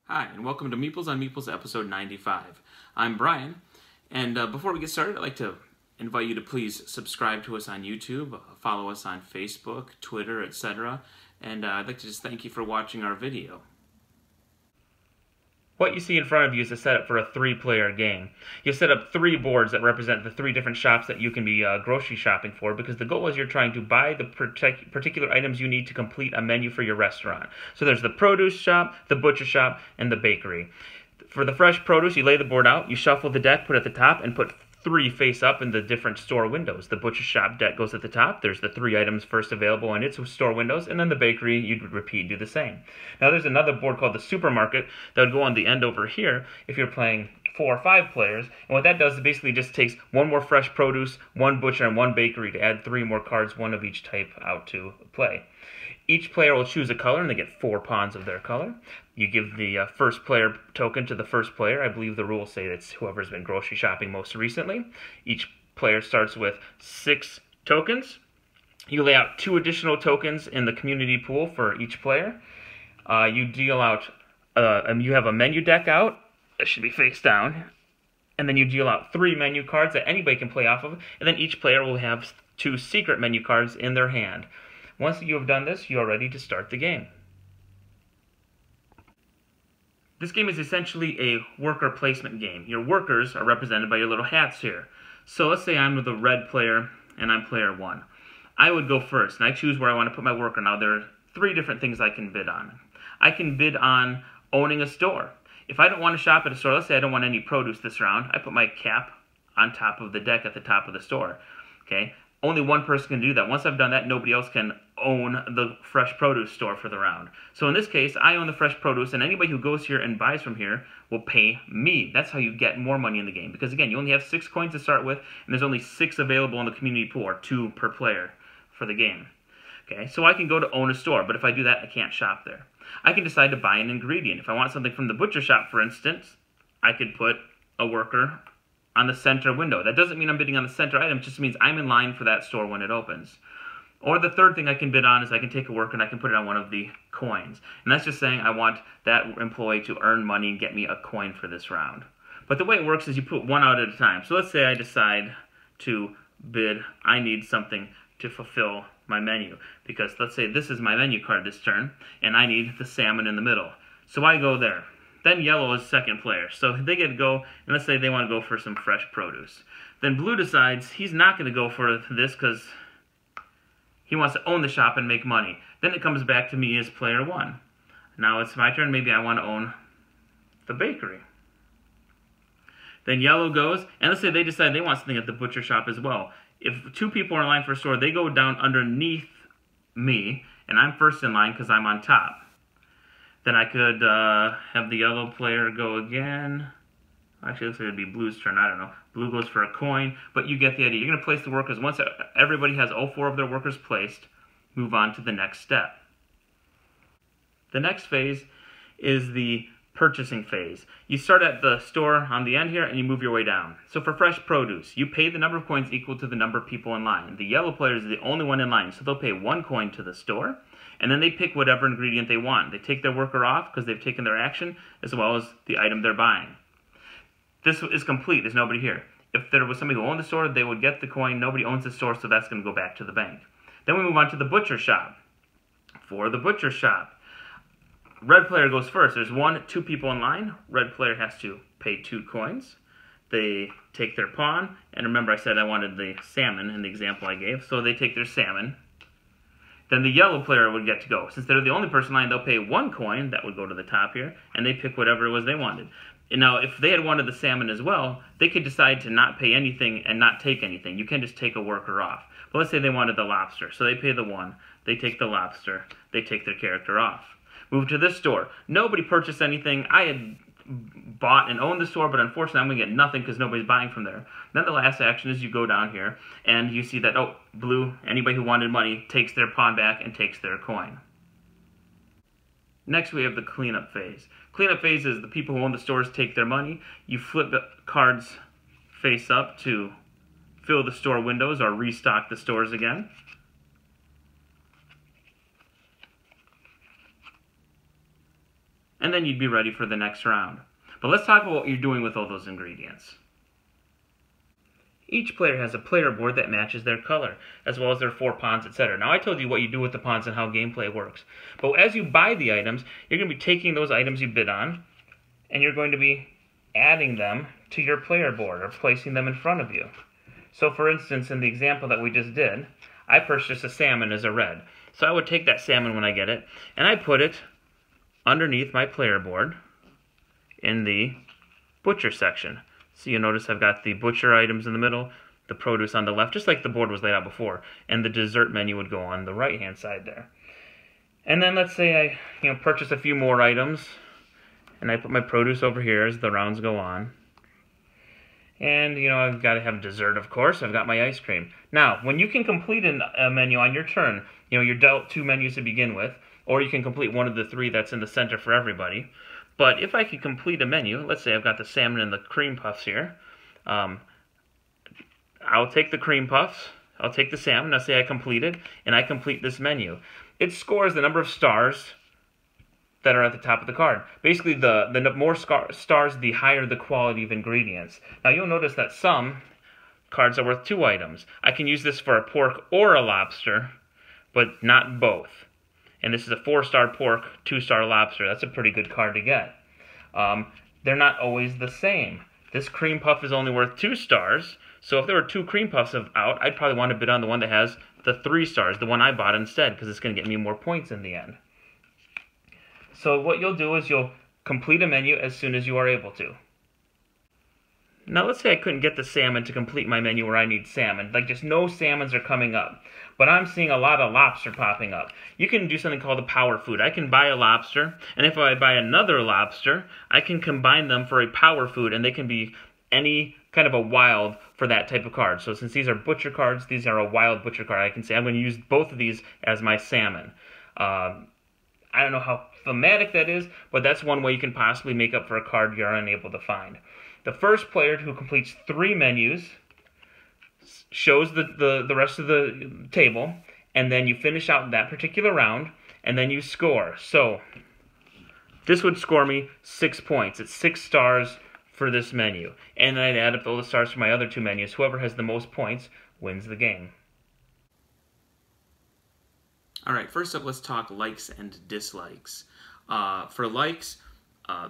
Hi, and welcome to Meeples on Meeples episode 95. I'm Brian, and before we get started, I'd like to invite you to please subscribe to us on YouTube, follow us on Facebook, Twitter, etc., and I'd like to just thank you for watching our video. What you see in front of you is a setup for a 3-player game. You set up 3 boards that represent the 3 different shops that you can be grocery shopping for, because the goal is you're trying to buy the particular items you need to complete a menu for your restaurant. So there's the produce shop, the butcher shop, and the bakery. For the fresh produce, you lay the board out, you shuffle the deck, put it at the top, and put 3 face up in the different store windows. The butcher shop deck goes at the top. There's the 3 items first available in its store windows, and then the bakery, you'd repeat, do the same. Now there's another board called the supermarket that would go on the end over here if you're playing 4 or 5 players, and what that does is basically just takes 1 more fresh produce, 1 butcher, and 1 bakery to add 3 more cards, 1 of each type, out to play. Each player will choose a color, and they get 4 pawns of their color. You give the first player token to the first player. I believe the rules say it's whoever's been grocery shopping most recently. Each player starts with 6 tokens. You lay out 2 additional tokens in the community pool for each player. You deal out, you have a menu deck out. That should be face down. And then you deal out 3 menu cards that anybody can play off of. And then each player will have 2 secret menu cards in their hand. Once you have done this, you are ready to start the game. This game is essentially a worker placement game. Your workers are represented by your little hats here. So let's say I'm the red player and I'm player 1. I would go first, and I choose where I want to put my worker. Now there are 3 different things I can bid on. I can bid on owning a store. If I don't want to shop at a store, let's say I don't want any produce this round, I put my cap on top of the deck at the top of the store. Okay? Only 1 person can do that. Once I've done that, nobody else can own the fresh produce store for the round. So in this case, I own the fresh produce, and anybody who goes here and buys from here will pay me. That's how you get more money in the game. Because again, you only have 6 coins to start with, and there's only 6 available in the community pool, or 2 per player for the game. Okay, so I can go to own a store, but if I do that, I can't shop there. I can decide to buy an ingredient. If I want something from the butcher shop, for instance, I could put a worker on the center window. That doesn't mean I'm bidding on the center item, it just means I'm in line for that store when it opens. Or the third thing I can bid on is I can take a worker and I can put it on one of the coins. And that's just saying I want that employee to earn money and get me a coin for this round. But the way it works is you put 1 out at a time. So let's say I decide to bid, I need something to fulfill my menu. Because let's say this is my menu card this turn, and I need the salmon in the middle. So I go there. Then yellow is second player, so they get to go, and let's say they want to go for some fresh produce. Then blue decides he's not going to go for this because he wants to own the shop and make money. Then it comes back to me as player 1. Now it's my turn, maybe I want to own the bakery. Then yellow goes, and let's say they decide they want something at the butcher shop as well. If 2 people are in line for a store, they go down underneath me, and I'm first in line because I'm on top. Then I could have the yellow player go again. Actually, it looks like it'd be blue's turn. I don't know. Blue goes for a coin, but you get the idea. You're going to place the workers. Once everybody has all 4 of their workers placed, move on to the next step. The next phase is the purchasing phase. You start at the store on the end here, and you move your way down. So for fresh produce, you pay the number of coins equal to the number of people in line. The yellow player is the only one in line, so they'll pay 1 coin to the store, and then they pick whatever ingredient they want. They take their worker off because they've taken their action, as well as the item they're buying. This is complete. There's nobody here. If there was somebody who owned the store, they would get the coin. Nobody owns the store, so that's going to go back to the bank. Then we move on to the butcher shop. For the butcher shop, red player goes first. There's 2 people in line. Red player has to pay 2 coins. They take their pawn, and remember I said I wanted the salmon in the example I gave, so they take their salmon. Then the yellow player would get to go. Since they're the only person in line, they'll pay 1 coin, that would go to the top here, and they pick whatever it was they wanted. And now, if they had wanted the salmon as well, they could decide to not pay anything and not take anything. You can just take a worker off. But let's say they wanted the lobster, so they pay the 1, they take the lobster, they take their character off. Move to this store. Nobody purchased anything. I had bought and owned the store, but unfortunately I'm going to get nothing because nobody's buying from there. Then the last action is you go down here, and you see that, oh, blue, anybody who wanted money takes their pawn back and takes their coin. Next we have the cleanup phase. Cleanup phase is the people who own the stores take their money. You flip the cards face up to fill the store windows or restock the stores again. and then you'd be ready for the next round. But let's talk about what you're doing with all those ingredients. Each player has a player board that matches their color, as well as their 4 pawns, etc. Now, I told you what you do with the pawns and how gameplay works. But as you buy the items, you're going to be taking those items you bid on, and you're going to be adding them to your player board, or placing them in front of you. So, for instance, in the example that we just did, I purchased a salmon as a red. So I would take that salmon when I get it, and I put it underneath my player board in the butcher section. So you notice I've got the butcher items in the middle, the produce on the left, just like the board was laid out before, and the dessert menu would go on the right-hand side there. And then let's say I purchase a few more items, and I put my produce over here as the rounds go on. And, I've got to have dessert, of course. I've got my ice cream. Now, when you can complete a menu on your turn, you're dealt 2 menus to begin with, or you can complete one of the 3 that's in the center for everybody. But if I could complete a menu, let's say I've got the salmon and the cream puffs here, I'll take the cream puffs, I'll take the salmon, I'll say I completed, and I complete this menu. It scores the number of stars that are at the top of the card. Basically, the more stars, the higher the quality of ingredients. Now, you'll notice that some cards are worth 2 items. I can use this for a pork or a lobster, but not both. And this is a 4-star pork, 2-star lobster. That's a pretty good card to get. They're not always the same. This cream puff is only worth 2 stars, so if there were 2 cream puffs out, I'd probably want to bid on the one that has the 3 stars, the one I bought instead, because it's going to get me more points in the end. So what you'll do is you'll complete a menu as soon as you are able to. Now let's say I couldn't get the salmon to complete my menu where I need salmon. Like just no salmons are coming up. But I'm seeing a lot of lobster popping up. You can do something called a power food. I can buy a lobster, and if I buy another lobster, I can combine them for a power food, and they can be any kind of a wild for that type of card. So since these are butcher cards, these are a wild butcher card. I can say I'm going to use both of these as my salmon. I don't know how thematic that is, but that's one way you can possibly make up for a card you're unable to find. The first player who completes 3 menus shows the rest of the table, and then you finish out that particular round, and then you score. So this would score me 6 points. It's 6 stars for this menu. And then I'd add up all the stars for my other 2 menus. Whoever has the most points wins the game. Alright, first up, let's talk likes and dislikes. For likes,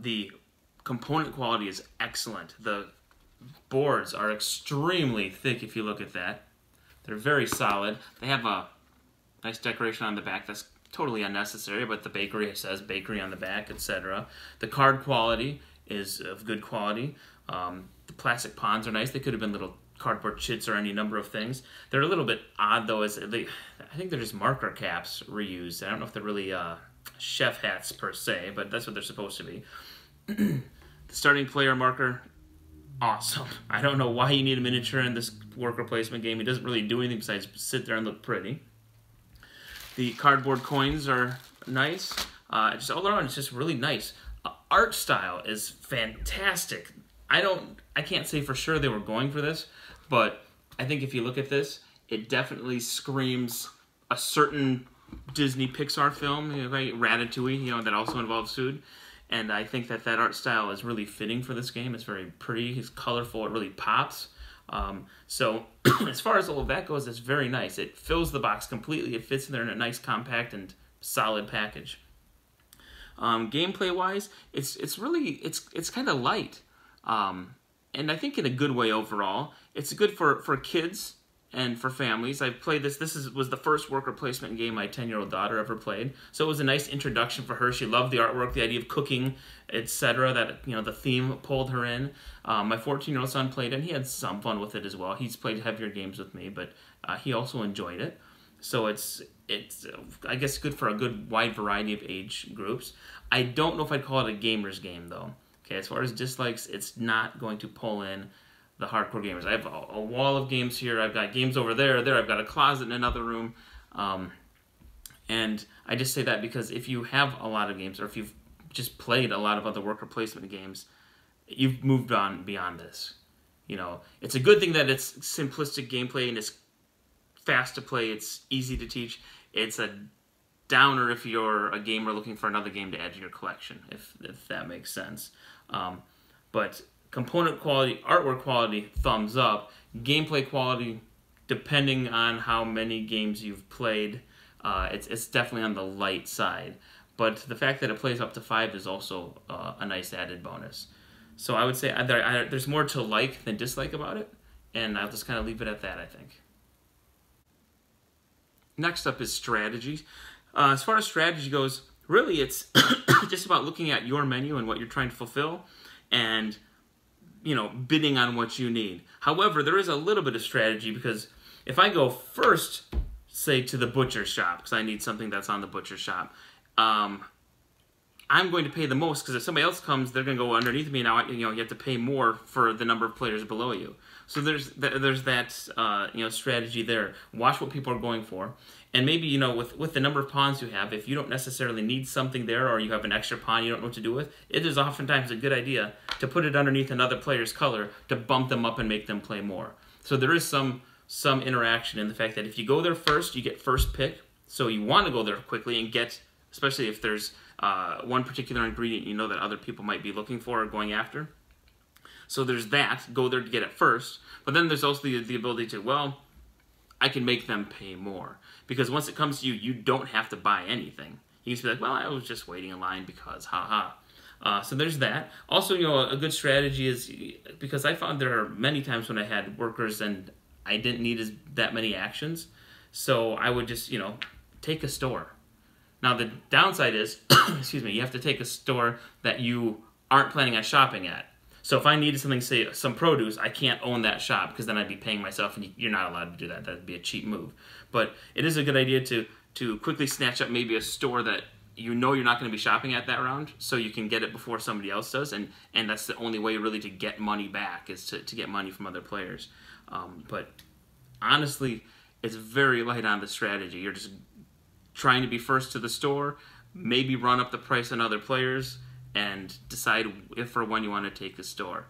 the component quality is excellent. The boards are extremely thick if you look at that. They're very solid. They have a nice decoration on the back that's totally unnecessary, but the bakery, it says bakery on the back, etc. The card quality is of good quality. The plastic pawns are nice. They could have been little cardboard chits or any number of things. They're a little bit odd though, as I think they're just marker caps reused. I don't know if they're really chef hats per se, but that's what they're supposed to be. The starting player marker, awesome. I don't know why you need a miniature in this worker placement game. It doesn't really do anything besides sit there and look pretty. The cardboard coins are nice. Just all around, it's just really nice. Art style is fantastic. I can't say for sure they were going for this, but I think if you look at this, it definitely screams a certain Disney Pixar film, right? Ratatouille, that also involves food. And I think that art style is really fitting for this game. It's very pretty, it's colorful, it really pops. So as far as all of that goes, it's very nice. It fills the box completely. It fits in there in a nice, compact, and solid package. Gameplay-wise, it's kind of light. And I think in a good way overall. It's good for kids and for families. I've played this. This was the first worker placement game my 10-year-old daughter ever played. So it was a nice introduction for her. She loved the artwork, the idea of cooking, etc. That the theme pulled her in. My 14-year-old son played it, and he had some fun with it as well. He's played heavier games with me, but he also enjoyed it. So it's I guess good for a good wide variety of age groups. I don't know if I'd call it a gamer's game though. Okay, as far as dislikes, it's not going to pull in the hardcore gamers. I have a wall of games here. I've got games over there. I've got a closet in another room. And I just say that because if you have a lot of games, or if you've just played a lot of other worker placement games, you've moved on beyond this. It's a good thing that it's simplistic gameplay and it's fast to play. It's easy to teach. It's a downer if you're a gamer looking for another game to add to your collection, if that makes sense. But component quality, artwork quality, thumbs up. Gameplay quality, depending on how many games you've played, it's definitely on the light side. But the fact that it plays up to 5 is also a nice added bonus. So I would say there's more to like than dislike about it, and I'll just kind of leave it at that, I think. Next up is strategy. As far as strategy goes, really it's just about looking at your menu and what you're trying to fulfill, and bidding on what you need. However, there is a little bit of strategy, because if I go first, say, to the butcher shop, because I need something that's on the butcher shop, I'm going to pay the most, because if somebody else comes, they're going to go underneath me. Now, you have to pay more for the number of players below you. So there's that strategy there. Watch what people are going for, and maybe with the number of pawns you have, if you don't necessarily need something there, or you have an extra pawn you don't know what to do with, it is oftentimes a good idea to put it underneath another player's color to bump them up and make them play more. So there is some interaction in the fact that if you go there first, you get first pick. So you want to go there quickly and get, especially if there's one particular ingredient that other people might be looking for or going after. So there's that, go there to get it first. But then there's also the ability to, well, I can make them pay more. Because once it comes to you, you don't have to buy anything. You can just be like, well, I was just waiting in line because, haha. So there's that. Also, a good strategy is, because I found there are many times when I had workers and I didn't need that many actions. So I would just, take a store. Now the downside is, excuse me, you have to take a store that you aren't planning on shopping at. So if I needed something, say some produce, I can't own that shop, because then I'd be paying myself, and you're not allowed to do that. That'd be a cheap move. But it is a good idea to quickly snatch up maybe a store that you're not going to be shopping at that round, so you can get it before somebody else does, and that's the only way really to get money back, is to get money from other players. But honestly, it's very light on the strategy. You're just trying to be first to the store, maybe run up the price on other players, and decide if or when you want to take the store.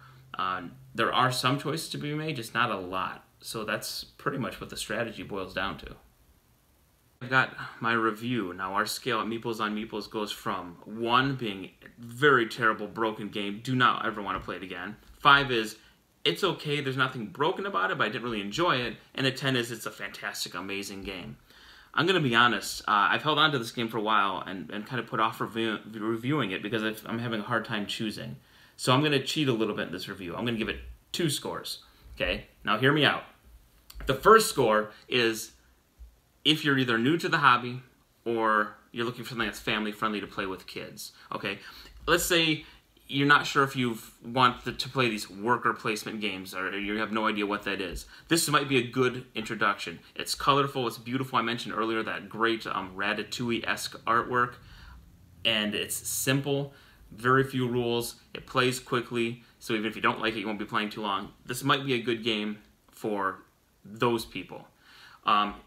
There are some choices to be made, just not a lot. So that's pretty much what the strategy boils down to. I've got my review. Now our scale at Meeples on Meeples goes from 1 being very terrible, broken game, do not ever want to play it again. 5 is, it's okay, there's nothing broken about it, but I didn't really enjoy it. And a 10 is, it's a fantastic, amazing game. I'm going to be honest, I've held on to this game for a while and kind of put off reviewing it because I'm having a hard time choosing. So I'm going to cheat a little bit in this review. I'm going to give it 2 scores. Okay, now hear me out. The first score is if you're either new to the hobby or you're looking for something that's family friendly to play with kids. Okay, let's say you're not sure if you want to play these worker placement games, or you have no idea what that is. This might be a good introduction. It's colorful, it's beautiful. I mentioned earlier that great Ratatouille-esque artwork, and it's simple, very few rules. It plays quickly, so even if you don't like it, you won't be playing too long. This might be a good game for those people.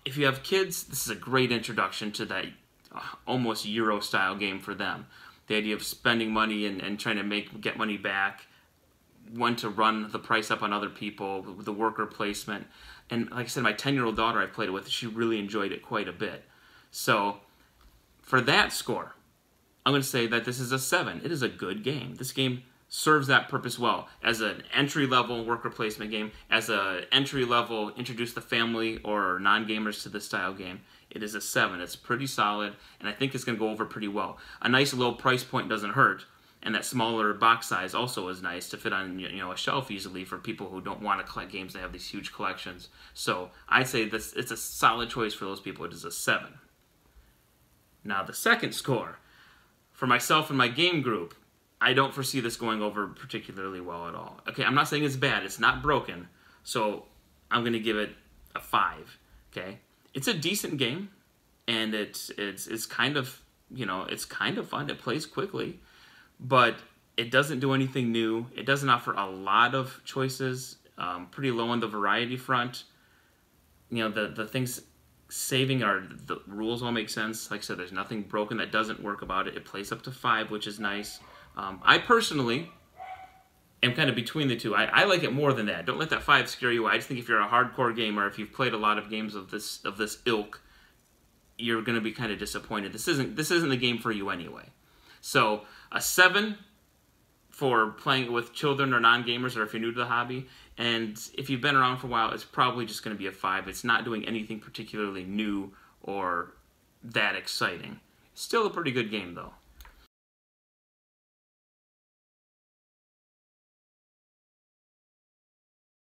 If you have kids, this is a great introduction to that almost Euro-style game for them. The idea of spending money and trying to get money back, when to run the price up on other people, the worker placement. And like I said, my 10-year-old daughter I played it with, she really enjoyed it quite a bit. So for that score, I'm going to say that this is a 7. It is a good game. This game serves that purpose well. As an entry-level worker placement game, as an entry-level introduce the family or non-gamers to this style game, it is a 7. It's pretty solid, and I think it's going to go over pretty well. A nice low price point doesn't hurt, and that smaller box size also is nice to fit on a shelf easily for people who don't want to collect games that have these huge collections. So I'd say it's a solid choice for those people. It is a 7. Now the second score, for myself and my game group, I don't foresee this going over particularly well at all. Okay, I'm not saying it's bad. It's not broken, so I'm going to give it a 5. Okay. It's a decent game, and it's kind of, it's kind of fun. It plays quickly, but it doesn't do anything new. It doesn't offer a lot of choices, pretty low on the variety front. The things saving are, the rules all make sense. Like I said, there's nothing broken that doesn't work about it. It plays up to 5, which is nice. I personally am kind of between the two. I like it more than that. Don't let that 5 scare you away. I just think if you're a hardcore gamer, if you've played a lot of games of this ilk, you're going to be kind of disappointed. This isn't the game for you anyway. So a 7 for playing with children or non-gamers, or if you're new to the hobby. And if you've been around for a while, it's probably just going to be a 5. It's not doing anything particularly new or that exciting. Still a pretty good game, though.